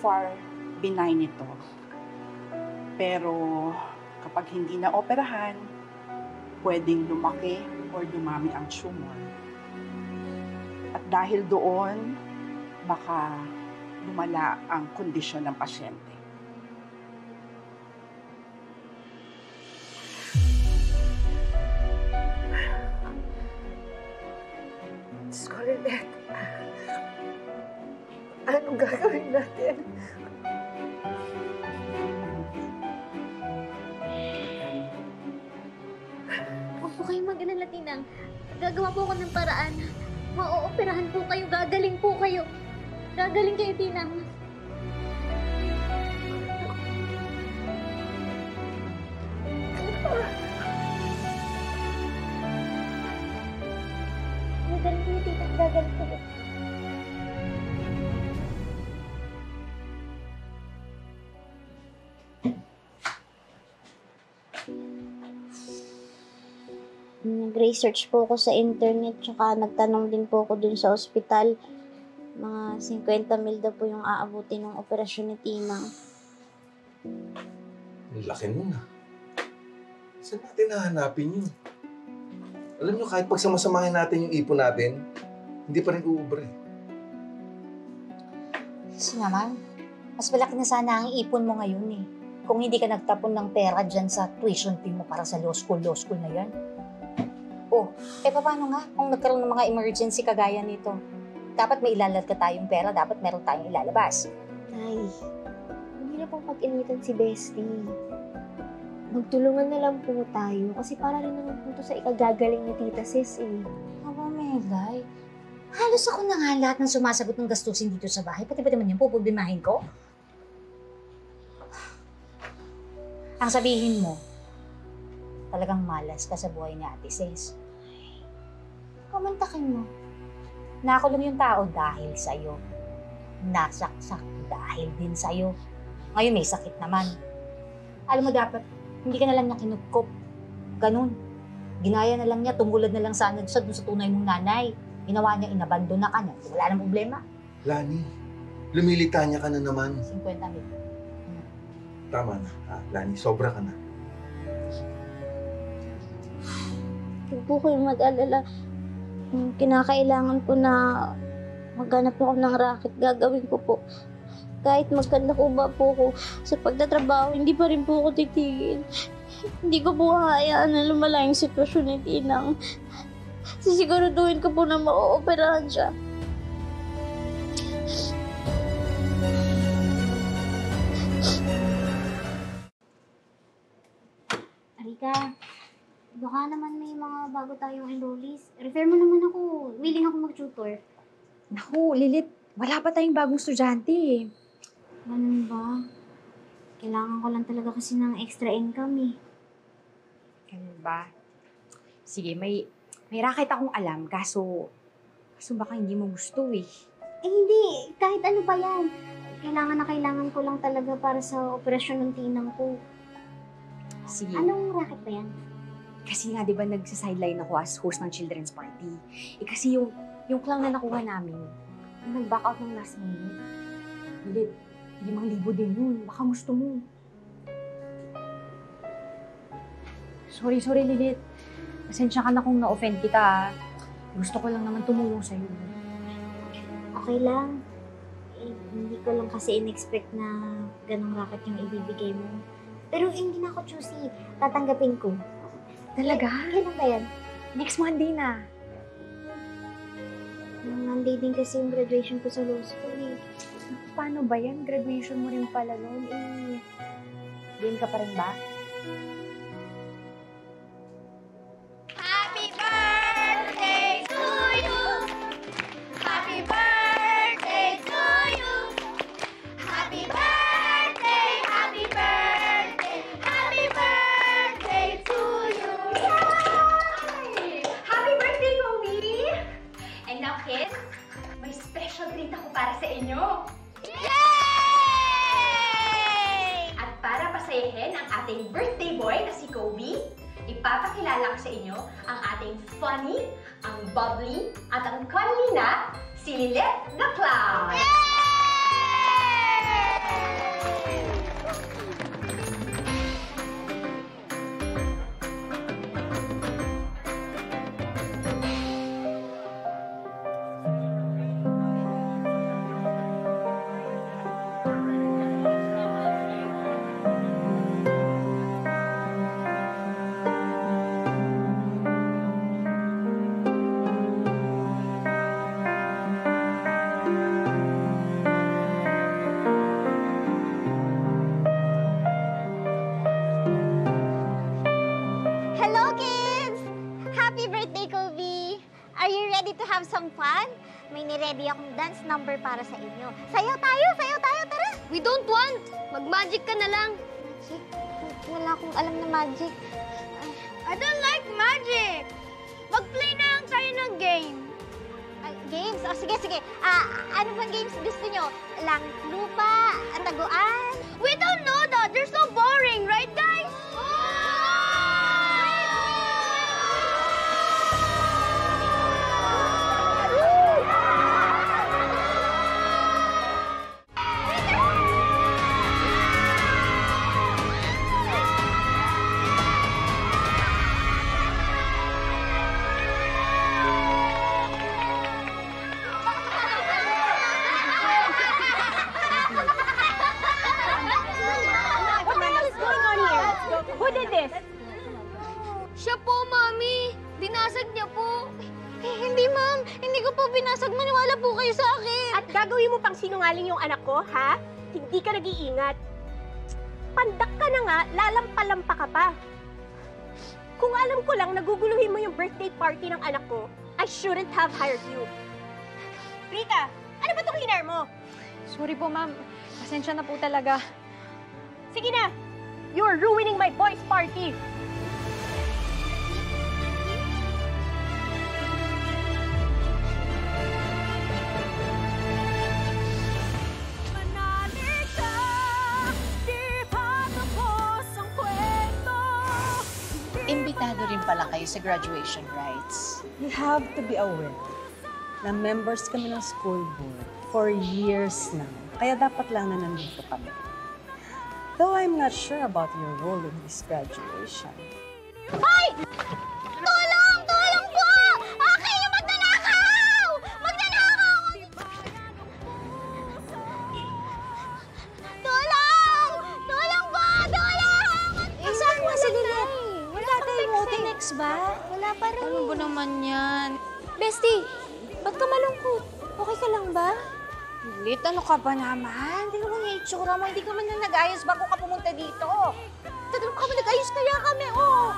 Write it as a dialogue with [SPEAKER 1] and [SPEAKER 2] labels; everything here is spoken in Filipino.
[SPEAKER 1] far, benign ito. Pero kapag hindi na operahan, pwedeng lumaki or dumami ang tumor. At dahil doon, baka lumala ang kondisyon ng pasyente.
[SPEAKER 2] Scarlett, anong gagawin natin?
[SPEAKER 3] Huwag po kayong mag-alala, Tinang. Gagawa po ako ng paraan. Ma-ooperahan po kayo. Gagaling po kayo. Gagaling kayo, Tinang. Gagaling kayo, Tinang. Gagaling kayo. Nag-research po ako sa internet, tsaka nagtanong din po ako dun sa ospital. Mga 50 mil daw po yung aabutin ng operasyon ni Tinang.
[SPEAKER 4] Ang laki nun ah. Saan natin hahanapin yun? Alam nyo, kahit pagsamasamahin natin yung ipon natin, hindi pa rin uubre.
[SPEAKER 5] Kasi naman, mas malaki na sana ang ipon mo ngayon eh. Kung hindi ka nagtapon ng pera dyan sa tuition fee mo para sa law school na yan. Oh, paano nga kung nagkaroon ng mga emergency kagaya nito? Dapat may ilalad ka tayong pera, dapat meron tayong ilalabas.
[SPEAKER 3] Nay, hindi na pong pag-initan si Bestie. Magtulungan na lang po tayo kasi para rin naman po ito sa ikagagaling ni Tita Sis eh.
[SPEAKER 5] Aba, Melay. Halos ako na nga lahat ng sumasagot ng gastusin dito sa bahay. Pati ba naman yung pupubimahin ko? Ang sabihin mo, talagang malas ka sa buhay ni Ate Sis. Kamantakin mo. Nakulong yung tao dahil sa'yo. Nasaksak dahil din sa'yo. Ngayon may sakit naman. Alam mo dapat, hindi ka na lang niya kinupkop. Ganun. Ginaya na lang niya, tumulad na lang sana sa tunay mong nanay. Ginawa niya, inabandon na ka niya. Wala nang problema.
[SPEAKER 4] Lani, lumilitanya ka na naman.
[SPEAKER 5] 50 mil.
[SPEAKER 4] Tama na, Lani, sobra ka na.
[SPEAKER 3] Huwag po kayong mag-alala. Kinakailangan ko na maghanap ako ng racket. Gagawin ko po. Kahit magkanda ko ba po ako sa pagtatrabaho, hindi pa rin po ako titigil. Hindi ko po hayaan na lumala yung sitwasyon ni Tinang. Sisiguraduhin ko po na ma-ooperahan siya. Arika, baka naman may mga bago tayong enrollees. Refer mo naman ako. Willing ako mag-tutor.
[SPEAKER 2] Naku, Lilith, wala pa tayong bagong estudyante eh.
[SPEAKER 3] Ganun ba? Kailangan ko lang talaga kasi ng extra income eh.
[SPEAKER 2] Ganun ba? Sige, may racket akong alam, kaso baka hindi mo gusto eh.
[SPEAKER 3] Eh hindi, kahit ano pa yan. Kailangan ko lang talaga para sa operasyon ng Tinang ko.
[SPEAKER 2] Sige.
[SPEAKER 3] Anong racket ba yan?
[SPEAKER 2] Kasi nga, di ba, nagsa-sideline ako as host ng children's party. Eh kasi yung clown na nakuha namin, nag-back out ng last minute. Lilith, 5,000 din yun. Baka gusto mo. Sorry, Lilith. Pasensya ka na kung na-offend kita. Gusto ko lang naman tumulong sa'yo.
[SPEAKER 3] Okay lang. Eh, hindi ko lang kasi in-expect na ganong racket yung ibibigay mo. Pero hindi na ako choosy. Tatanggapin ko.
[SPEAKER 2] Talaga?
[SPEAKER 3] Kailan ba yan?
[SPEAKER 2] Next Monday na.
[SPEAKER 3] Monday din kasi yung graduation ko sa law school eh.
[SPEAKER 2] Paano ba yan? Graduation mo rin pala noon eh. Game ka pa rin ba?
[SPEAKER 6] Happy birthday to you! Happy birthday to you! Happy birthday! Happy birthday! Happy birthday to you! Yay! Happy birthday, Kobe! And now, kids, may special treat ako para sa inyo. Yay! At para pasayahin ang ating birthday boy na si Kobe, ipapakilala ko sa inyo ang ating funny, ang bubbly, at ang cuddly na si Lilith the Clown! Yay!
[SPEAKER 3] have some fun? May niready akong dance number para sa inyo. Sayaw tayo, tara!
[SPEAKER 7] We don't want! Mag-magic ka na lang.
[SPEAKER 3] Magic? Wala akong alam na magic.
[SPEAKER 7] I don't like magic! Mag-play na lang tayo ng game.
[SPEAKER 3] Games? O, sige. Ano bang games gusto nyo? Langit lupa, taguan?
[SPEAKER 7] We don't know that! They're so boring, right guys?
[SPEAKER 6] Who did this?
[SPEAKER 7] Siya po, Mami. Binasag niya po.
[SPEAKER 3] Hindi, ma'am. Hindi ko po binasag. Maniwala po kayo sa akin.
[SPEAKER 6] At gagawin mo pang sinungaling yung anak ko, ha? Hindi ka nag-iingat. Pandak ka na nga, lalampa-lampa ka pa. Kung alam ko lang naguguluhin mo yung birthday party ng anak ko, I shouldn't have hired you. Rika, ano ba itong hinar mo?
[SPEAKER 2] Sorry po, ma'am. Pasensya na po talaga.
[SPEAKER 6] Sige na! You're ruining my boys' party!
[SPEAKER 8] Imbitado rin pala kayo sa graduation rites.
[SPEAKER 9] You have to be aware na members kami ng school board for years na. Kaya dapat lang na nandito kami. Though I'm not sure about your role in this graduation.
[SPEAKER 3] Hoy! Tulong! Tulong po! Okay yung magnanakaw! Magnanakaw! Tulong! Tulong po! Tulong!
[SPEAKER 2] Saan mo si Lilith? Wala tayong Otenex ba?
[SPEAKER 3] Wala pa rin.
[SPEAKER 8] Ano ba naman yan?
[SPEAKER 2] Bestie, ba't ka malungkot? Okay ka lang ba?
[SPEAKER 5] Lilith, ano ka ba naman? Hindi naman yung itsura mo. Hindi ka man na nag-ayos bago ka pumunta dito. Tagal mo ka ba nag-ayos kaya kami, oh!